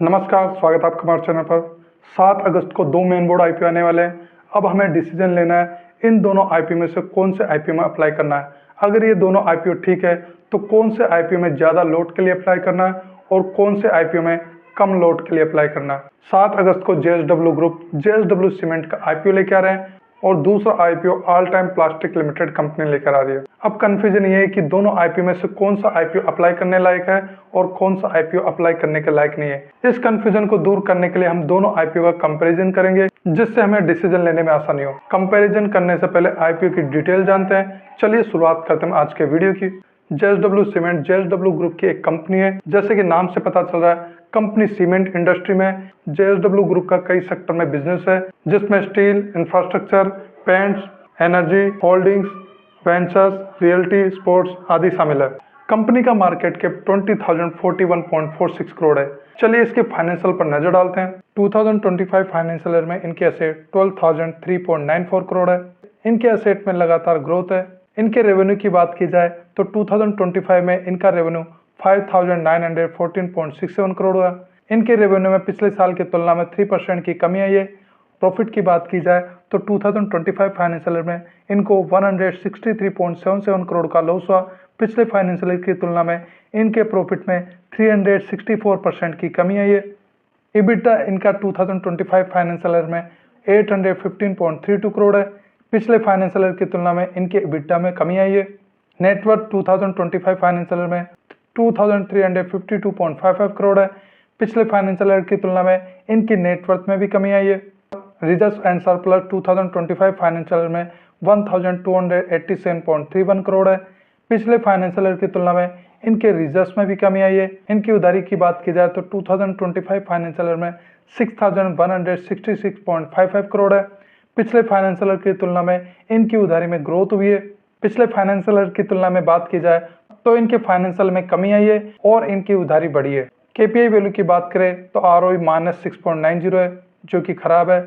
नमस्कार, स्वागत है आपका हमारे चैनल पर। 7 अगस्त को 2 मेन बोर्ड आईपीओ आने वाले हैं। अब हमें डिसीजन लेना है इन दोनों आईपीओ में से कौन से आईपीओ में अप्लाई करना है। अगर ये दोनों आईपीओ ठीक है तो कौन से आईपीओ में ज़्यादा लोड के लिए अप्लाई करना है और कौन से आईपीओ में कम लोड के लिए अप्लाई करना है। 7 अगस्त को जेएसडब्ल्यू ग्रुप जेएसडब्ल्यू सीमेंट का आईपीओ लेकर आ रहे हैं और दूसरा IPO all time plastic limited company लेकर आ रही है। अब कंफ्यूजन ये है कि दोनों आईपीओ में से कौन सा आईपीओ अप्लाई करने लायक है और कौन सा आईपीओ अप्लाई करने के लायक नहीं है। इस कंफ्यूजन को दूर करने के लिए हम दोनों आईपीओ का कंपैरिजन करेंगे जिससे हमें डिसीजन लेने में आसानी हो। कंपैरिजन करने से पहले आईपीओ की डिटेल जानते हैं। चलिए शुरुआत करते हैं आज के वीडियो की। जेएसडब्ल्यू सीमेंट जेएसडब्ल्यू ग्रुप की एक कंपनी है। जैसे कि नाम से पता चल रहा है, कंपनी सीमेंट इंडस्ट्री में जेएसडब्ल्यू ग्रुप का कई सेक्टर में बिजनेस है जिसमें steel, infrastructure, paints, energy, holdings, ventures, realty, sports आदि शामिल है। कंपनी का मार्केट कैप 20,041.46 करोड़ है। चलिए इसके फाइनेंशियल पर नजर डालते हैं। 2025 फाइनेंशियल ईयर में इनके एसेट 12,003.94 करोड़ है। इनके एसेट में लगातार ग्रोथ है। इनके रेवेन्यू की बात की जाए तो 2025 में इनका रेवेन्यू 5,914.67 करोड़ हुआ। इनके रेवेन्यू में पिछले साल की तुलना में 3% की कमी आई है। प्रॉफिट की बात की जाए तो 2025 फाइनेंशियल ईयर में इनको 163.77 करोड़ का लॉस हुआ। पिछले फाइनेंशियल ईयर की तुलना में इनके प्रॉफिट में 364% की कमी आई है। EBITDA इनका 2025 फाइनेंशियल ईयर में 815.32 करोड़ है। पिछले फाइनेंशियल ईयर की तुलना में इनके EBITDA में कमी आई है। नेटवर्थ 2025 फाइनेंशियल ईयर में 2,352.55 करोड़ है। पिछले फाइनेंशियल ईयर की तुलना में इनकी नेटवर्थ में भी कमी आई है। Reserve and surplus 2025 financial year में 1,287.31 करोड़ है। पिछले फाइनेंशियल ईयर की तुलना में इनके रिजर्व्स में भी कमी आई है। इनकी उधारी की बात की जाए तो 2025 फाइनेंशियल ईयर में 6,166.55 करोड़ है। पिछले फाइनेंशियल ईयर की तुलना में इनकी उधारी में ग्रोथ हुई है। पिछले फाइनेंशियल ईयर की तुलना में बात की जाए तो इनके फाइनेंशियल में कमी आई है और इनकी उधारी बढ़ी है। केपीआई वैल्यू की बात करें तो ROE -6.90 है जो कि खराब है।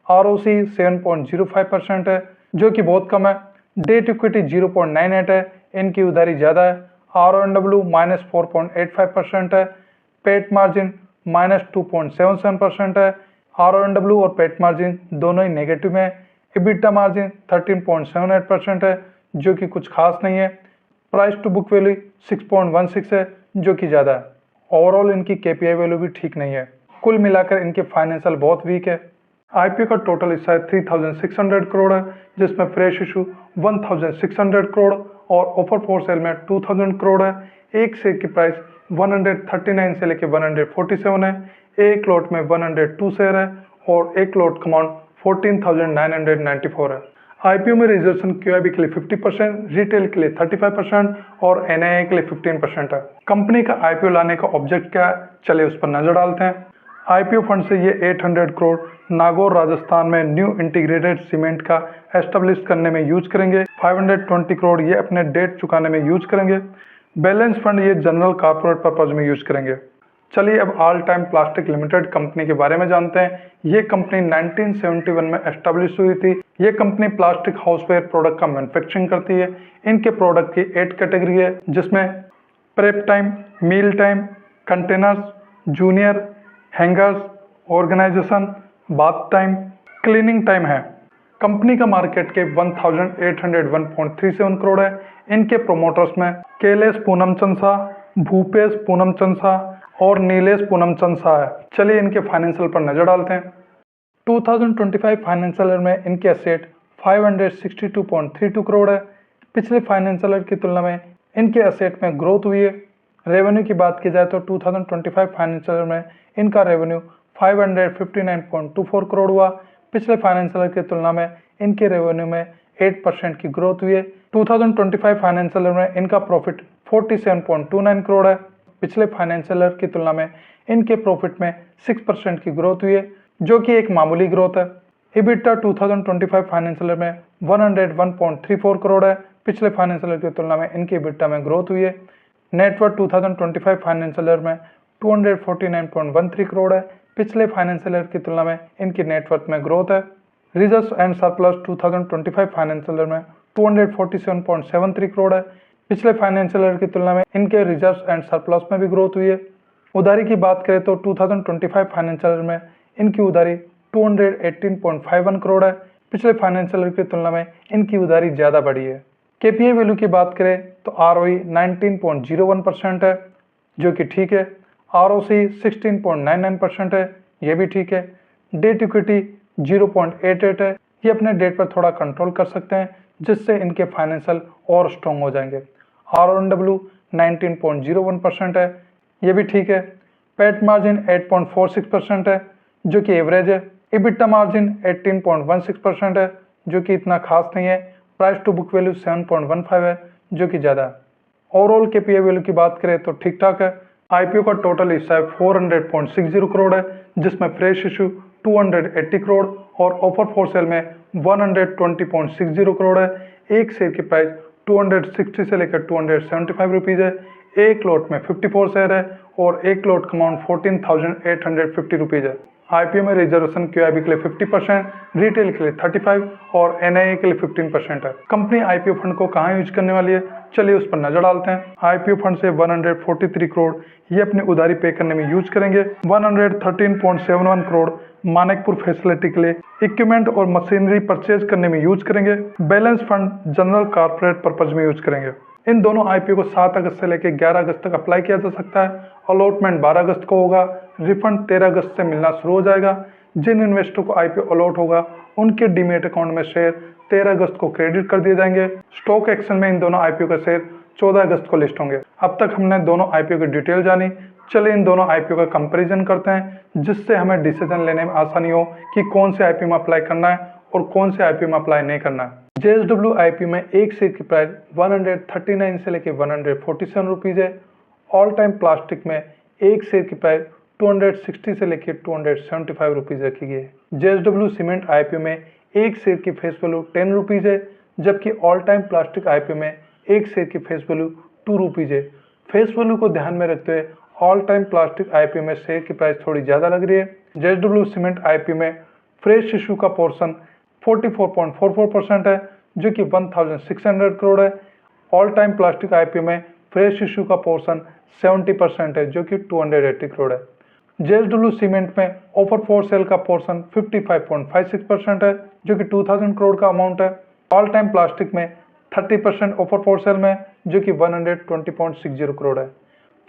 ROC 7.05% है जो कि बहुत कम है। डेट इक्विटी 0.98 है, इनकी उधारी ज़्यादा है। RONW -4.85% है। पेट मार्जिन -2.77% है। RONW और पेट मार्जिन दोनों ही नेगेटिव में है। EBITDA मार्जिन 13.78% है जो कि कुछ खास नहीं है। प्राइस टू बुक वैल्यू 6.16 है जो कि ज़्यादा है। ओवरऑल इनकी केपीआई वैल्यू भी ठीक नहीं है। कुल मिलाकर इनके फाइनेंशियल बहुत वीक है। आईपीओ का टोटल हिस्सा 3,600 करोड़ है जिसमें फ्रेश इशू 1,600 करोड़ और ऑफर फॉर सेल में 2,000 करोड़ है। एक शेयर की प्राइस 139 से लेकर 147 है। एक लॉट में 102 शेयर है और एक लॉट का अमाउंट 14,994 है। आईपीओ में रिजर्वेशन क्यूआईबी के लिए 50%, रिटेल के लिए 35% और एनआईआई के लिए 15% है। कंपनी का आईपीओ लाने का ऑब्जेक्ट क्या है, चलिए उस पर नजर डालते हैं। आईपीओ फंड से ये 800 करोड़ नागौर राजस्थान में न्यू इंटीग्रेटेड सीमेंट का एस्टेब्लिश करने में यूज करेंगे। 520 करोड़ ये अपने डेट चुकाने में यूज करेंगे। बैलेंस फंड ये जनरल कॉर्पोरेट पर्पज में यूज करेंगे। चलिए अब all time plastic limited company के बारे में जानते हैं। ये कंपनी 1971 में एस्टेब्लिश हुई थी। ये कंपनी प्लास्टिक हाउसवेयर प्रोडक्ट का मैन्युफैक्चरिंग करती है। इनके प्रोडक्ट की 8 कैटेगरी है जिसमें prep time, meal time, containers, junior, hangers, organization, bath time, cleaning time है। कंपनी का मार्केट के 1,801.37 करोड़ है। इनके प्रोमोटर्स में कैलेश पूनमचंद शाह, भूपेश पूनमचंद शाह और नीलेश पूनमचंद शाह है। चलिए इनके फाइनेंशियल पर नजर डालते हैं। 2025 फाइनेंशियल ईयर में इनके एसेट 562.32 करोड़ है। पिछले फाइनेंशियल ईयर की तुलना में इनके एसेट में ग्रोथ हुई है। रेवेन्यू की बात की जाए तो 2025 फाइनेंशियल ईयर में इनका रेवेन्यू 559.24 करोड़ हुआ। पिछले फाइनेंशियल ईयर की तुलना में इनके रेवेन्यू में 8% की ग्रोथ हुई है। 2025 फाइनेंशियल ईयर में इनका प्रॉफिट 47.29 करोड़ है। पिछले फाइनेंशियल ईयर की तुलना में इनके प्रॉफिट में 6% की ग्रोथ हुई है जो कि एक मामूली ग्रोथ है। EBITDA 2025 फाइनेंशियल ईयर में 101.34 करोड़ है। पिछले फाइनेंशियल ईयर की तुलना में इनकी EBITDA में ग्रोथ हुई है। नेटवर्थ 2025 फाइनेंशियल ईयर में 249.13 करोड़ है। पिछले फाइनेंशियल ईयर की तुलना में इनकी नेटवर्थ में ग्रोथ है। Reserve and surplus 2025 financial year में 247.73 करोड़ है। पिछले फाइनेंशियल ईयर की तुलना में इनके रिजर्व्स एंड सरप्लस में भी ग्रोथ हुई है। उधारी की बात करें तो 2025 फाइनेंशियल ईयर में इनकी उधारी 218.51 करोड़ है। पिछले फाइनेंशियल ईयर की तुलना में इनकी उधारी ज़्यादा बढ़ी है। केपीआई वैल्यू की बात करें तो ROE 19.01% है, जो कि ठीक है। ROC 16.99% है, ये भी ठीक है। डेट इक्विटी 0.88 है, ये अपने डेट पर थोड़ा कंट्रोल कर सकते हैं, जिससे इनके फाइनेंशियल और स्ट्रॉन्ग हो जाएंगे। RONW 19.01% है, ये भी ठीक है। पैट मार्जिन 8.46% है, जो कि एवरेज है। EBITDA मार्जिन 18.16% है, जो कि इतना खास नहीं है। प्राइस टू बुक वैल्यू 7.15 है, जो कि ज़्यादा है। ओवरऑल केपीआई वैल्यू की बात करें तो ठीक ठाक है। आईपीओ का टोटल हिस्सा है 400.60 करोड़ है, जिसमें फ्रेश इशू 280 करोड़ और ऑफर फॉर सेल में 120.60 करोड़ है। एक शेयर की प्राइस 260 से लेकर 275 रुपीज़ है। एक लॉट में 54 शेयर है और एक लॉट का अमाउंट 14,850 रुपीज़ है। आईपीओ में रिजर्वेशन क्यूआईबी के लिए 50%, रिटेल के लिए 35% और एनआईए के लिए 15% है। कंपनी आईपीओ फंड को कहाँ यूज करने वाली है, चलिए उस पर नजर डालते हैं। आईपीओ फंड से 143 करोड़ ये अपनी उधारी पे करने में यूज करेंगे। 113.71 करोड़ मानिकपुर फैसिलिटी के लिए इक्विपमेंट और मशीनरी परचेज करने में यूज करेंगे। Balance fund general corporate purpose में यूज करेंगे। इन दोनों आईपीओ को 7 अगस्त से लेकर 11 अगस्त तक अप्लाई किया जा सकता है। अलॉटमेंट 12 अगस्त को होगा। रिफंड 13 अगस्त से मिलना शुरू हो जाएगा। जिन इन्वेस्टर को आईपीओ अलॉट होगा उनके डीमेट अकाउंट में शेयर 13 अगस्त को क्रेडिट कर दिए जाएंगे। स्टॉक एक्सचेंज में इन दोनों आईपीओ का शेयर 14 अगस्त को लिस्ट होंगे। अब तक हमने दोनों आईपीओ की डिटेल जानी, चलिए इन दोनों आईपीओ का कंपैरिजन करते हैं, जिससे हमें डिसीजन लेने में आसानी हो कि कौन से आईपीओ में अप्लाई करना है और कौन से आईपीओ में अप्लाई नहीं करना है। JSW आईपीओ में एक शेयर की प्राइस 139 से लेकर 147 रुपीज़ है। ऑल टाइम प्लास्टिक में एक शेयर की प्राइस 260 से लेकर 275 रुपीज़ रखी गई है। JSW सीमेंट आईपीओ में एक शेयर की फेस वैल्यू 10 रुपीज़ है, जबकि ऑल टाइम प्लास्टिक आईपीओ में एक शेयर की फेस वैल्यू 2 रुपीज़ है। फेस वैल्यू को ध्यान में रखते हुए ऑल टाइम प्लास्टिक आईपीओ में शेयर की प्राइस थोड़ी ज़्यादा लग रही है। JSW सीमेंट आईपीओ में फ्रेश इशू का पोर्शन 44.44% है, जो कि 1600 करोड़ है। ऑल टाइम प्लास्टिक आईपीओ में फ्रेश इशू का पोर्शन 70% है, जो कि 280 करोड़ है। JSW सीमेंट में ऑफर फॉर सेल का पोर्शन 55.56% है, जो कि 2000 करोड़ का अमाउंट है। ऑल टाइम प्लास्टिक में 30% ऑफर फॉर सेल में, जो कि 120.60 करोड़ है।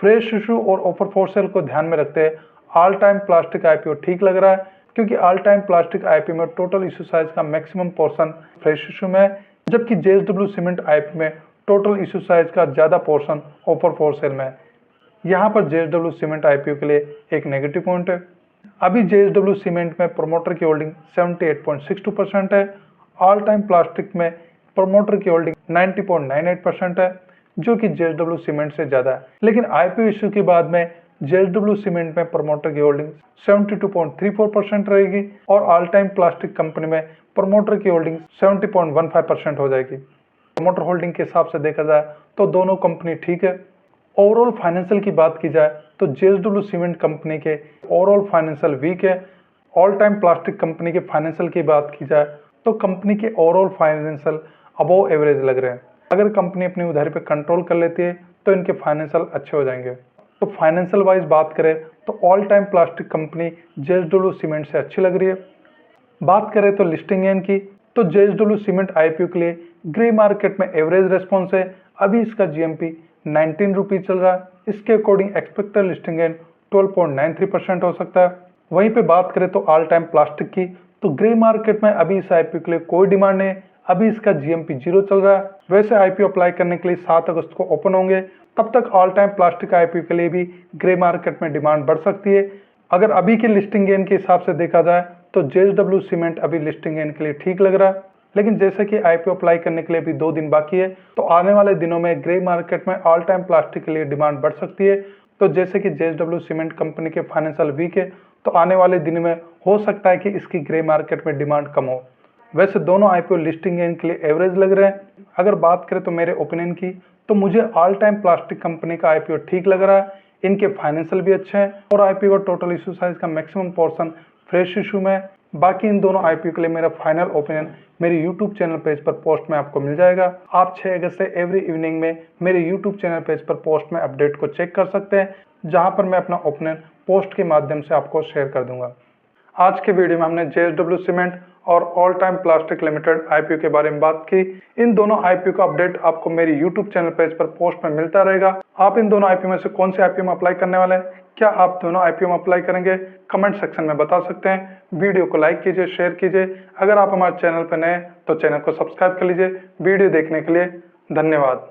फ्रेश इशू और ऑफर फॉर सेल को ध्यान में रखते हैं ऑल टाइम प्लास्टिक आईपीओ ठीक लग रहा है, क्योंकि ऑल टाइम प्लास्टिक आईपीओ में टोटल इशू साइज का मैक्सिमम पोर्शन फ्रेश इशू में है, जबकि JSW सीमेंट आईपीओ में टोटल इशू साइज का ज़्यादा पोर्शन ऑफर फॉर सेल में है। यहाँ पर JSW सीमेंट आईपीओ के लिए एक नेगेटिव पॉइंट है। अभी JSW सीमेंट में प्रमोटर की होल्डिंग 78.62% है। ऑल टाइम प्लास्टिक में प्रमोटर की होल्डिंग 90.98% है, जो कि JSW सीमेंट से ज़्यादा है। लेकिन आईपीओ इशू के बाद में JSW सीमेंट में प्रमोटर की होल्डिंग 72.34% रहेगी और ऑल टाइम प्लास्टिक कंपनी में प्रमोटर की होल्डिंग 70.15% हो जाएगी। प्रमोटर होल्डिंग के हिसाब से देखा जाए तो दोनों कंपनी ठीक है। ओवरऑल फाइनेंशियल की बात की जाए तो JSW सीमेंट कंपनी के ओवरऑल फाइनेंशियल वीक है। ऑल टाइम प्लास्टिक कंपनी के फाइनेंशियल की बात की जाए तो कंपनी के ओवरऑल फाइनेंशियल अबव एवरेज लग रहे हैं। अगर कंपनी अपनी उधारी पे कंट्रोल कर लेती है तो इनके फाइनेंशियल अच्छे हो जाएंगे। तो फाइनेंशियल वाइज बात करें तो all time plastic company JSW cement से अच्छी लग रही है। बात करें तो लिस्टिंग गेन की, तो JSW सीमेंट आईपीओ के लिए ग्रे मार्केट में एवरेज रेस्पॉन्स है। अभी इसका GMP 19 रुपीज़ चल रहा है। इसके अकॉर्डिंग एक्सपेक्टेड लिस्टिंग गेन 12.93% हो सकता है। वहीं पे बात करें तो ऑल टाइम प्लास्टिक की, तो ग्रे मार्केट में अभी इस आईपीओ के लिए कोई डिमांड नहीं है। अभी इसका GMP 0 चल रहा है। वैसे आईपीओ अप्लाई करने के लिए 7 अगस्त को ओपन होंगे, तब तक ऑल टाइम प्लास्टिक आईपीओ के लिए भी ग्रे मार्केट में डिमांड बढ़ सकती है। अगर अभी के लिस्टिंग गेन के हिसाब से देखा जाए तो JSW सीमेंट अभी लिस्टिंग गेन के लिए ठीक लग रहा है। लेकिन जैसे कि आईपीओ अप्लाई करने के लिए भी 2 दिन बाकी है, तो आने वाले दिनों में ग्रे मार्केट में ऑल टाइम प्लास्टिक के लिए डिमांड बढ़ सकती है। तो जैसे कि JSW सीमेंट कंपनी के फाइनेंशियल वीक है, तो आने वाले दिनों में हो सकता है कि इसकी ग्रे मार्केट में डिमांड कम हो। वैसे दोनों आईपीओ लिस्टिंग गेन के लिए एवरेज लग रहे हैं। अगर बात करें तो मेरे ओपिनियन की, तो मुझे ऑल टाइम प्लास्टिक कंपनी का आईपीओ ठीक लग रहा है। इनके फाइनेंशियल भी अच्छे हैं और आईपीओ का टोटल इशू साइज का मैक्सिमम पोर्शन फ्रेश इशू में, बाकी इन दोनों आईपीओ के लिए मेरा फाइनल ओपिनियन मेरे यूट्यूब चैनल पेज पर पोस्ट में आपको मिल जाएगा। आप 6 अगस्त से एवरी इवनिंग में मेरे यूट्यूब चैनल पेज पर पोस्ट में अपडेट को चेक कर सकते हैं, जहां पर मैं अपना ओपिनियन पोस्ट के माध्यम से आपको शेयर कर दूंगा। आज के वीडियो में हमने जेएसडब्ल्यू सीमेंट और all time plastic limited IPO के बारे में बात की। इन दोनों आईपीओ का अपडेट आपको मेरी यूट्यूब चैनल पेज पर पोस्ट में मिलता रहेगा। आप इन दोनों आईपीओ में से कौन से आईपीओ में अप्लाई करने वाले हैं? क्या आप दोनों आईपीओ में अप्लाई करेंगे? कमेंट सेक्शन में बता सकते हैं। वीडियो को लाइक कीजिए, शेयर कीजिए। अगर आप हमारे चैनल पर नए हैं तो चैनल को सब्सक्राइब कर लीजिए। वीडियो देखने के लिए धन्यवाद।